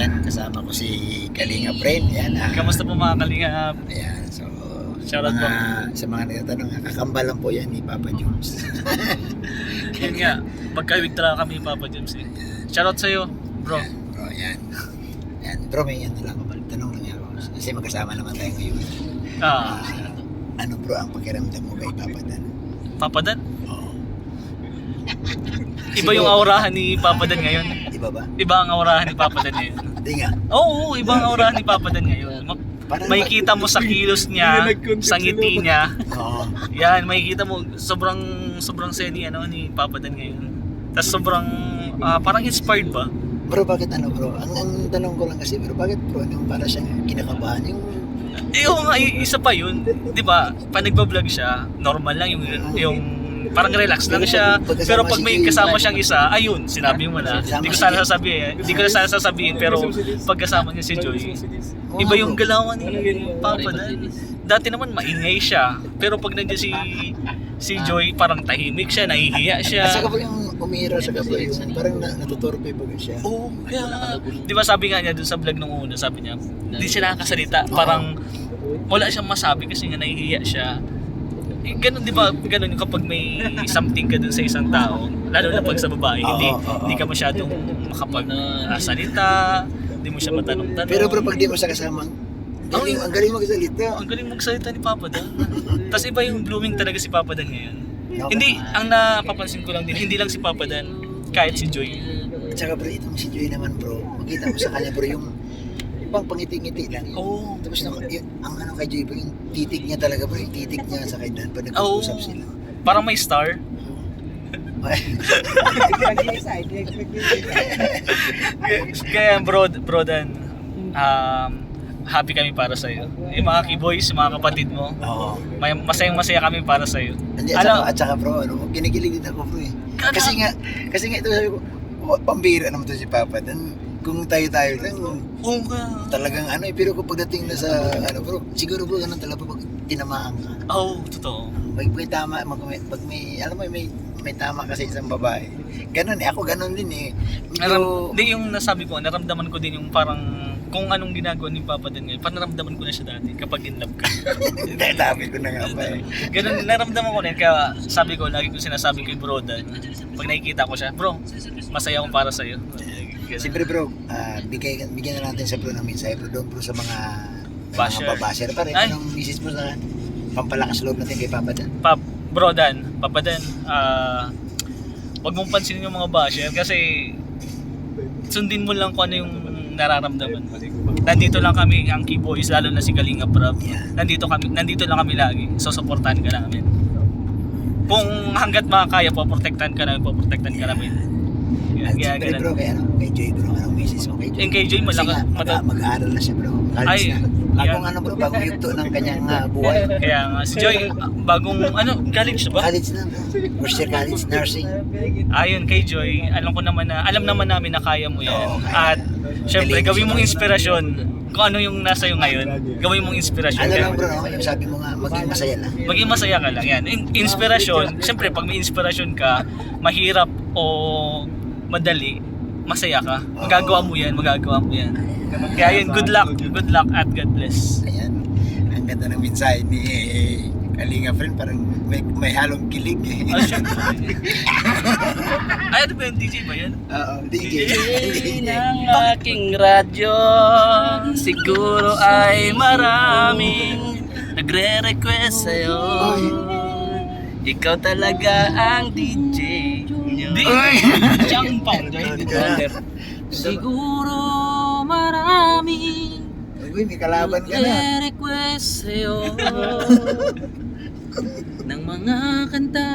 Yan, kasama ko si Kalinga Friend. Yan, Kamusta po mga kalingap? Ayan, so Shoutout po. sa mga nagtatanong, kakambal lang po yan ni Papa Jones. Yun nga, magka-withdraw kami ni Papa James eh. Shoutout sa'yo, bro. Yan, bro, yan. Yan, bro, may yan lang ako. Tanong lang ako. Kasi magkasama naman tayo ngayon. Ah, Ano bro ang pakiramdam mo kay Papa Dan? Papa Dan? Oo. Iba yung aurahan ni Papa Dan ngayon. Iba ba? Iba ang aurahan ni Papa Dan ngayon. Hindi nga. Oo, iba ang aurahan ni Papa Dan ngayon. Parang Makikita mo sa kilos niya, sa ngiti niya. Oo. Yan, makikita mo sobrang seni ni Papa Dan ngayon. Tapos sobrang parang inspired ba? Bro, bakit ano bro? Ang tanong ko lang kasi bro, bakit bro yung para siyang kinakabahan yung Oo nga, isa pa yun. 'Di ba? Pag nagba-vlog siya, normal lang yung parang relax lang siya. Pero pag may kasama siyang isa, ayun, sinabi mo na. Hindi ko sana sasabihin, hindi ko na sana sasabihin, pero pag kasama niya si Joy, iba yung galawan ni Papa Dan. Dati naman maingay siya, pero pag nandiyan si Joy, parang tahimik siya, nahihiya siya. At saka po yung umira sa po yung parang natuturpe po siya. Oo, kaya, di ba sabi nga niya dun sa vlog nung una, sabi niya, hindi siya nakakasalita, parang wala siyang masabi kasi nga nahihiya siya. Eh, ganun, di ba, ganun kapag may something ka dun sa isang tao, lalo na pag sa babae, hindi ka masyadong makapagsalita, hindi mo siya matanong-tanong. Pero bro, pag di mo sa kasama, ang galing magsalita. Ang galing magsalita ni Papa Dan. Tapos iba yung blooming talaga si Papa Dan ngayon. Okay. Hindi, ang napapansin ko lang din, hindi lang si Papa Dan, kahit si Joy. At saka bro, itong si Joy naman bro, makita mo sa kanya bro yung pang pangiti-ngiti lang. Oo. Tapos ang ano kay Joy bro, yung titig niya talaga bro, yung titig niya sa kay Dan pag nag-uusap sila. Parang may star. Kaya bro Dan, happy kami para sa iyo. Yung mga keyboys, yung mga kapatid mo, Oo. masayang-masaya kami para sa iyo. Hindi, at saka bro, kinikilig din ako bro eh. Kasi nga ito sabi ko, pambira naman to si Papa Dan. Kung tayo lang, talagang ano eh, pero kung pagdating na sa ano bro, siguro bro ganun talaga pag tinamaan ka. Oo, totoo. Pag may tama, pag may, alam mo may tama kasi isang babae. Ganun eh, ako ganun din eh. Hindi yung nasabi ko, naramdaman ko din yung parang kung anong ginagawa ni Papa Dan ngayon, naramdaman ko na siya dati kapag in love ka. Sabi ko na nga ba eh. Ganun, naramdaman ko na yun, kaya sabi ko, lagi ko sinasabi kay bro Dan, pag nakikita ko siya, bro, masaya ako para sa'yo. Siyempre bro, bigyan na natin sa bro ng mensahe bro doon bro sa mga Basher. babasher pa rin. Ay. Anong misis mo sa pampalakas loob natin kay Papa Dan? Bro Dan, Papa Dan, wag mong pansinin yung mga basher kasi sundin mo lang kung ano yung nararamdaman mo. Nandito lang kami, ang key boys, lalo na si Kalinga Prab. Yeah. Nandito lang kami lagi. So suportahan ka namin. Kung hangga't makakaya, poprotektahan ka namin. At Kaya siyempre bro, kay Joy bro, anong misis mo kay Joy? Yung kay Joy, Kasi nga, mag-aaral na siya bro. College na. Bagong ano bro, bagong yugto ng kanyang buhay. Kaya nga, si Joy, bagong, college na ba? College na bro. First year college, nursing. Ayun, kay Joy, alam naman namin na kaya mo yan. Oo, kaya. At syempre, gawin mong inspirasyon kung ano yung nasa iyo ngayon. Gawin mong inspirasyon. Ano lang bro, no? Yung sabi mo nga, maging masaya lang. Maging masaya ka lang yan. Inspirasyon, syempre pag may inspirasyon ka, mahirap o madali, masaya ka. Magagawa mo yan. Kaya yun, good luck at God bless. Ayan, ang ganda ng mensahe ni Kalinga Friend, parang may halong kilig eh. Ay, ano ba yung DJ ba yan? Oo, DJ. Ng aking radyo, siguro ay maraming nagre-request sa'yo. Ikaw talaga ang DJ. Di, siyang founder. Siguro marami Uy, may kalaban ka na. request sa'yo ng mga kanta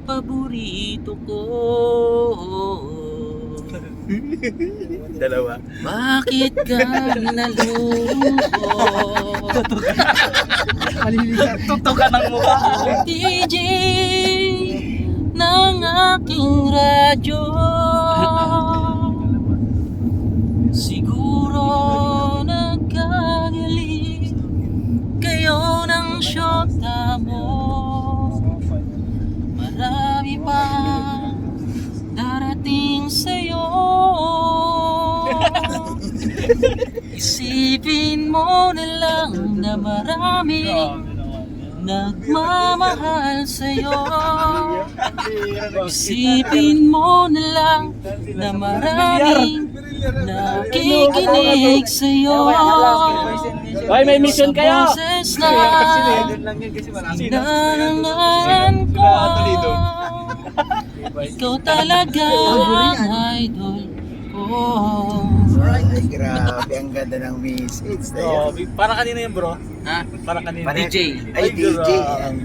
paborito ko. Dalawa. Bakit ka nalulungkot? Tutukan ng mukha. DJ ng aking radyo, siguro nagkagaling kayo ng syota mo. Marami pa darating sa'yo. Isipin mo na lang na maraming nagmamahal sa'yo. Isipin mo na lang na maraming nakikinig sa'yo. Hoy, may mission kayo! Sa boses na nanangan ko, ikaw talaga ang idol ko. Ay, grabe, ang ganda ng message na Oh, yan. para kanina yun bro. Ha? Para kanina. Parang- DJ. Ay, DJ. grabe. Yan.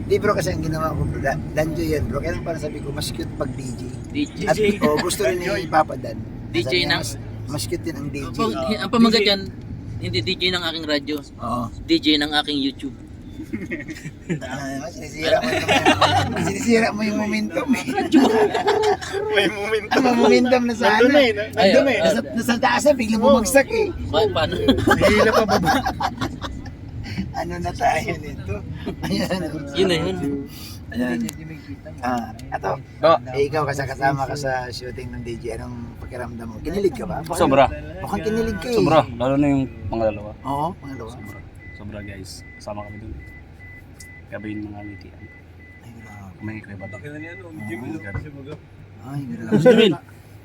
Di bro, kasi ang ginawa ko, Danjo yan bro. Kaya parang sabi ko, mas cute pag DJ. DJ. At gusto rin ni Papa Dan. DJ Sabi niya, ng- mas cute din ang DJ. Ang pamagat dyan, hindi DJ ng aking radyo, Oo. DJ ng aking YouTube. Sinisira mo yung momentum eh. May moment. Ang momentum na sa ano. Nandun eh. Nasa taas na, biglang bumagsak eh. Paano? Hila pa baba. Ano na tayo nito? Ayan. Yun na yun. Ayan. Ato. Ikaw kasama ka sa shooting ng DJ. Anong pakiramdam mo? Kinilig ka ba? Sobra. Mukhang kinilig ka eh. Sobra. Lalo na yung pangalawa. Oo, pangalawa. Sobra guys. Kasama kami dun. Gabayin mga ngitian. Ay, grabe. May kuya ba? Ay, grabe.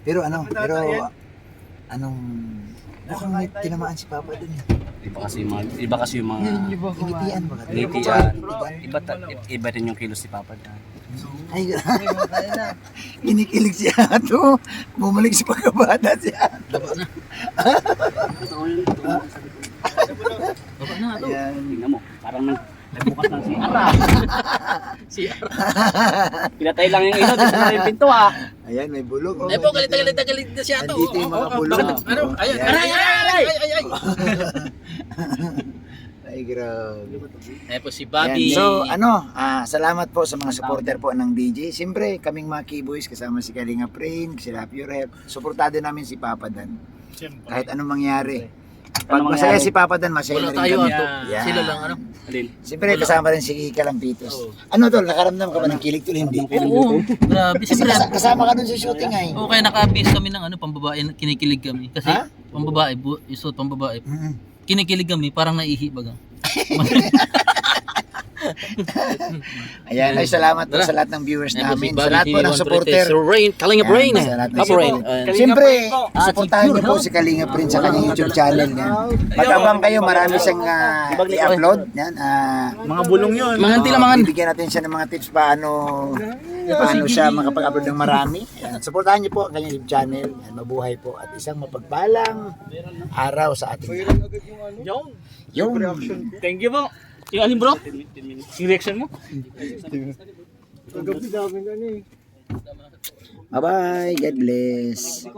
Pero anong mukhang may tinamaan si Papa dun eh. Iba kasi yung mga Ngitian ba? ngitian. Iba din yung kilos ni Papa. Ay, kinikilig si Ato. Bumalik si pagkabata si Ato. Baba na ito. Ayan. Tingnan mo, parang nagbukas ng siyara. Siya. Pinatay lang yung ilaw, dito na yung pinto ah. Ayan, may bulog. Oh. Eh po, galit na siya ito. Andito yung mga bulog. Ano? Ayan. Ayan. Ay. Ay, grabe. Eh po si Bobby. Ayan. So, salamat po sa mga supporter po ng DJ. Siyempre, kaming mga keyboys, kasama si Kalinga Prain, si Rapio Rep. Suportado namin si Papa Dan. Kahit anong mangyari. Pag masaya si Papa Dan, masaya Wala na rin tayo kami. ato. Yan. Sila lang ano. Alin? Siyempre, kasama rin si Kalampitos. Ano tol, nakaramdam ka ba ng kilig tol? Hindi. Oo. Grabe. Kasi Siyempre. kasama ka dun sa shooting ay. Oo, kaya naka-base kami ng pambabae, kinikilig kami. Kasi Ha? pambabae, isuot pambabae. Mm. Kinikilig kami, parang naihi baga. Ayan, ay salamat po sa lahat ng viewers Ayan po si namin. Bobby Sa lahat po ng supporter. Sir Rain, Kalinga Ayan, Brain. sa lahat ng Papa Rain. supporter. Siyempre, supportahan niyo po si Kalinga Prince sa kanyang YouTube channel niya. Matabang kayo, marami siyang i-upload. Yan, Mga bulong yun. Mga tilamangan. bibigyan natin siya ng mga tips paano siya makapag-upload ng marami. Yan, supportahan niyo po ang kanyang YouTube channel. Yan, mabuhay po at isang mapagpalang araw sa ating lahat. Yung. Yung Thank you po. Yung alin bro? Yung reaction mo? bye-bye, God bless.